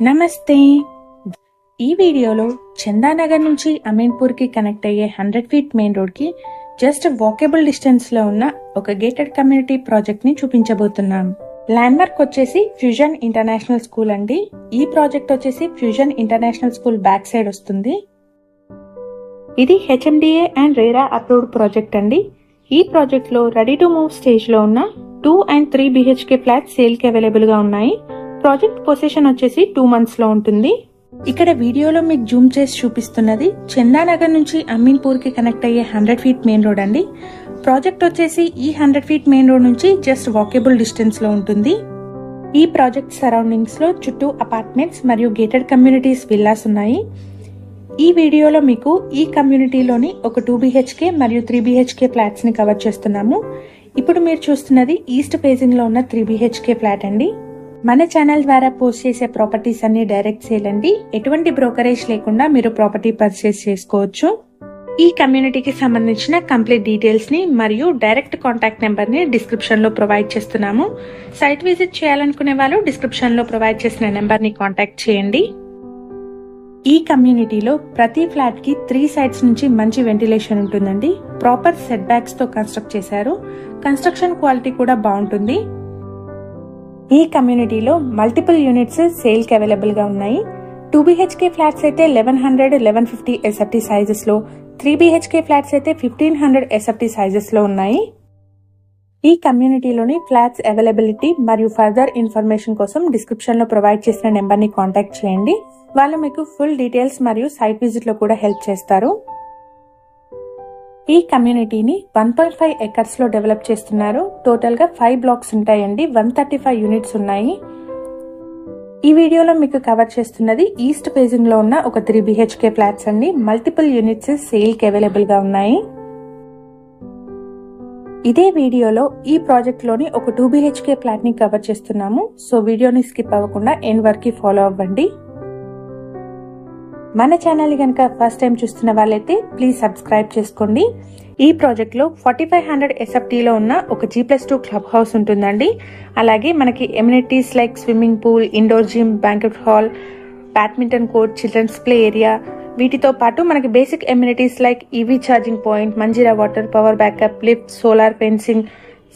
నమస్తే. ఈ వీడియోలో చందానగర్ నుంచి అమీన్పూర్ కి కనెక్ట్ అయ్యే 100 ఫీట్ మెయిన్ రోడ్ కి జస్ట్ వాకేబుల్ డిస్టెన్స్ లో ఉన్న ఒక గేటెడ్ కమ్యూనిటీ ప్రాజెక్ట్ ని చూపించబోతున్నాం. ల్యాండ్ మార్క్ వచ్చేసి ఫ్యూజన్ ఇంటర్నేషనల్ స్కూల్ అండి. ఈ ప్రాజెక్ట్ వచ్చేసి fusion international school back side వస్తుంది. ఇది HMDA and RERA approved project అండి. ఈ ప్రాజెక్ట్ లో రెడీ టు మూవ్ స్టేజ్ లో ఉన్న 2 and 3 BHK ఫ్లాట్స్ సేల్ కి అవైలబుల్ గా ఉన్నాయి. ప్రాజెక్ట్ పొజిషన్ వచ్చేసి 2 months లో ఉంటుంది. ఇక్కడ వీడియోలో మీకు జూమ్ చేసి చూపిస్తున్నది చందానగర్ నుంచి అమీన్పూర్ కి కనెక్ట్ అయ్యే 100 ఫీట్ మెయిన్ రోడ్ అండి. ప్రాజెక్ట్ వచ్చేసి ఈ 100 ఫీట్ మెయిన్ రోడ్ నుంచి జస్ట్ వాకేబుల్ డిస్టెన్స్ లో ఉంటుంది. ఈ ప్రాజెక్ట్ సరౌండింగ్స్ లో చుట్టూ అపార్ట్మెంట్స్ మరియు గేటెడ్ కమ్యూనిటీస్ విల్లాస్ ఉన్నాయి. ఈ వీడియోలో మీకు ఈ కమ్యూనిటీలోని ఒక 2 BHK మరియు 3 BHK ఫ్లాట్స్ ని కవర్ చేస్తున్నాము. ఇప్పుడు మీరు చూస్తున్నది ఈస్ట్ ఫేసింగ్ లో ఉన్న 3 BHK ఫ్లాట్ అండి. మన ఛానల్ ద్వారా పోస్ట్ చేసే ప్రాపర్టీస్ అన్ని డైరెక్ట్ సేల్ అండి. ఎటువంటి బ్రోకరేజ్ లేకుండా మీరు ప్రాపర్టీ పర్చేస్ చేసుకోవచ్చు. ఈ కమ్యూనిటీకి సంబంధించిన కంప్లీట్ డీటెయిల్స్ ని మరియు డైరెక్ట్ కాంటాక్ట్ నెంబర్ ని డిస్క్రిప్షన్ లో ప్రొవైడ్ చేస్తున్నాము. సైట్ విజిట్ చేయాలనుకునే వాళ్ళు డిస్క్రిప్షన్ లో ప్రొవైడ్ చేసిన నెంబర్ ని కాంటాక్ట్ చేయండి. ఈ కమ్యూనిటీలో ప్రతి ఫ్లాట్ కి 3 సైడ్స్ నుంచి మంచి వెంటిలేషన్ ఉంటుందండి. ప్రాపర్ సెట్ బ్యాక్స్ తో కన్స్ట్రక్ట్ చేశారు. కన్స్ట్రక్షన్ క్వాలిటీ కూడా బాగుంటుంది. ఈ కమ్యూనిటీలో మల్టిపుల్ యూనిట్స్ సేల్ కి అవైలబుల్ గా ఉన్నాయి. 2 BHK ఫ్లాట్స్ అయితే 1100-1150 SFT సైజెస్ లో, 3 BHK ఫ్లాట్స్ అయితే 1500 SFT సైజెస్ లో ఉన్నాయి. ఈ కమ్యూనిటీలోని ఫ్లాట్స్ అవైలబిలిటీ మరియు ఫర్దర్ ఇన్ఫర్మేషన్ కోసం డిస్క్రిప్షన్ లో ప్రొవైడ్ చేసిన నెంబర్ ని కాంటాక్ట్ చేయండి. వాళ్ళు మీకు ఫుల్ డీటెయిల్స్ మరియు సైట్ విజిట్ లో కూడా హెల్ప్ చేస్తారు. ఈ కమ్యూనిటీని 1.5 acres లో డెవలప్ చేస్తున్నారు. టోటల్ గా 5 blocks ఉంటాయండి. 135 యూనిట్స్ ఉన్నాయి. ఈ వీడియోలో మీకు కవర్ చేస్తున్నది ఈస్ట్ ఫేసింగ్ లో ఉన్న ఒక 3 BHK ఫ్లాట్స్ అండి. మల్టిపుల్ యూనిట్స్ సేల్ కి అవైలబుల్ గా ఉన్నాయి. ఇదే వీడియోలో ఈ ప్రాజెక్ట్ లోని ఒక 2 BHK ఫ్లాట్ ని కవర్ చేస్తున్నాము. సో వీడియోని స్కిప్ అవ్వకుండా ఎండ్ వరకు ఫాలో అవ్వండి. మన ఛానల్ కనుక ఫస్ట్ టైం చూస్తున్న వాళ్ళైతే ప్లీజ్ సబ్స్క్రైబ్ చేసుకోండి. ఈ ప్రాజెక్ట్ లో 4500 SFT లో ఉన్న ఒక G+2 క్లబ్ హౌస్ ఉంటుందండి. అలాగే మనకి amenities like swimming pool, indoor gym, banquet hall, badminton court, children's play area, వీటితో పాటు మనకి basic amenities like EV charging point, Manjeera water, power backup, lift, solar fencing,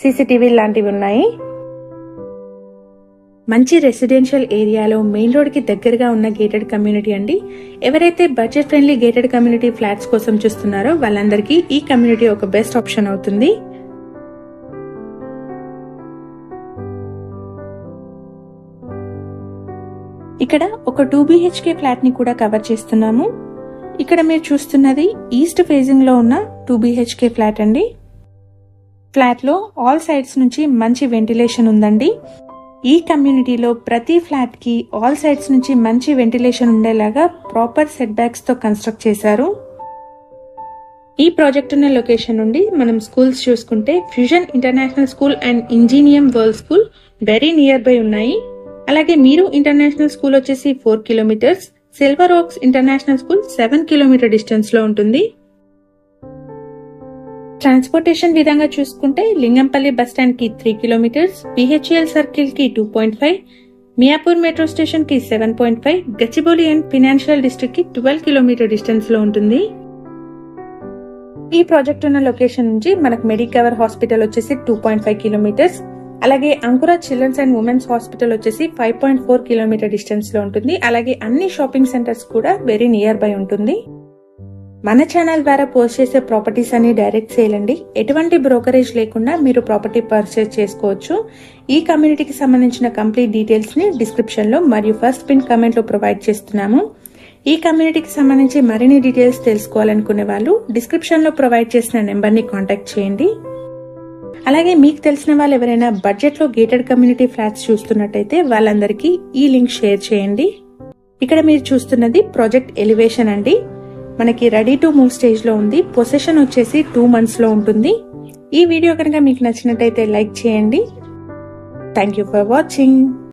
CCTV లాంటివి ఉన్నాయి. మంచి రెసిడెన్షియల్ ఏరియాలో మెయిన్ రోడ్ కి దగ్గరగా ఉన్న గేటెడ్ కమ్యూనిటీ అండి. ఎవరైతే budget friendly gated community flats కోసం చూస్తున్నారో వాళ్ళందరికీ ఈ కమ్యూనిటీ ఒక బెస్ట్ ఆప్షన్ అవుతుంది. ఇక్కడ ఒక 2 BHK ఫ్లాట్ ని కూడా కవర్ చేస్తున్నాము. ఇక్కడ మీరు చూస్తున్నది ఈస్ట్ ఫేసింగ్ లో ఉన్న 2 BHK ఫ్లాట్ అండి. ఫ్లాట్ లో ఆల్ సైడ్స్ నుంచి మంచి వెంటిలేషన్ ఉందండి. ఈ కమ్యూనిటీలో ప్రతి ఫ్లాట్ కి ఆల్ సైడ్స్ నుంచి మంచి వెంటిలేషన్ ఉండేలాగా ప్రాపర్ సెట్ బ్యాక్స్ తో కన్స్ట్రక్ట్ చేశారు. ఈ ప్రాజెక్ట్ ఉన్న లొకేషన్ నుండి మనం స్కూల్స్ చూసుకుంటే fusion international school and engineering world school very near by ఉన్నాయి. అలాగే మీరు ఇంటర్నేషనల్ స్కూల్ వచ్చేసి 4 kilometers, silver oaks international school 7 kilometer distance లో ఉంటుంది. ట్రాన్స్పోర్టేషన్ విధంగా చూసుకుంటే లింగంపల్లి బస్ స్టాండ్ కి 3 kilometers, BHEL సర్కిల్ కి 2.5, మియాపూర్ మెట్రో స్టేషన్ కి 7.5, గచ్చిబౌలి అండ్ ఫైనాన్షియల్ డిస్ట్రిక్ట్ కి 12 kilometer డిస్టెన్స్ లో ఉంటుంది. ఈ ప్రాజెక్ట్ ఉన్న లొకేషన్ నుంచి మనకు మెడికవర్ హాస్పిటల్ వచ్చేసి 2.5 kilometers, అలాగే Ankura children's and women's hospital వచ్చేసి 5.4 kilometer డిస్టెన్స్ లో ఉంటుంది. అలాగే అన్ని షాపింగ్ సెంటర్స్ కూడా వెరీ నియర్ బై ఉంటుంది. మన ఛానల్ ద్వారా పోస్ట్ చేసే ప్రాపర్టీస్ అన్ని డైరెక్ట్ సేల్ అండి. ఎటువంటి బ్రోకరేజ్ లేకుండా మీరు ప్రాపర్టీ పర్చేస్ చేసుకోవచ్చు. ఈ కమ్యూనిటీకి సంబంధించిన కంప్లీట్ డీటెయిల్స్ ని డిస్క్రిప్షన్ లో మరియు ఫస్ట్ పిన్ కమెంట్ లో ప్రొవైడ్ చేస్తున్నాము. ఈ కమ్యూనిటీకి సంబంధించి మరిన్ని డీటెయిల్స్ తెలుసుకోవాలనుకునే వాళ్ళు డిస్క్రిప్షన్ లో ప్రొవైడ్ చేసిన నెంబర్ ని కాంటాక్ట్ చేయండి. అలాగే మీకు తెలిసిన వాళ్ళు ఎవరైనా బడ్జెట్ లో గేటెడ్ కమ్యూనిటీ ఫ్లాట్స్ చూస్తున్నట్టయితే వాళ్ళందరికీ ఈ లింక్ షేర్ చేయండి. ఇక్కడ మీరు చూస్తున్నది ప్రాజెక్ట్ ఎలివేషన్ అండి. మనకి రెడీ టు మూవ్ స్టేజ్ లో ఉంది. పొసెషన్ వచ్చేసి 2 months లో ఉంటుంది. ఈ వీడియో కనుక మీకు నచ్చినట్టయితే లైక్ చేయండి. Thank you for watching.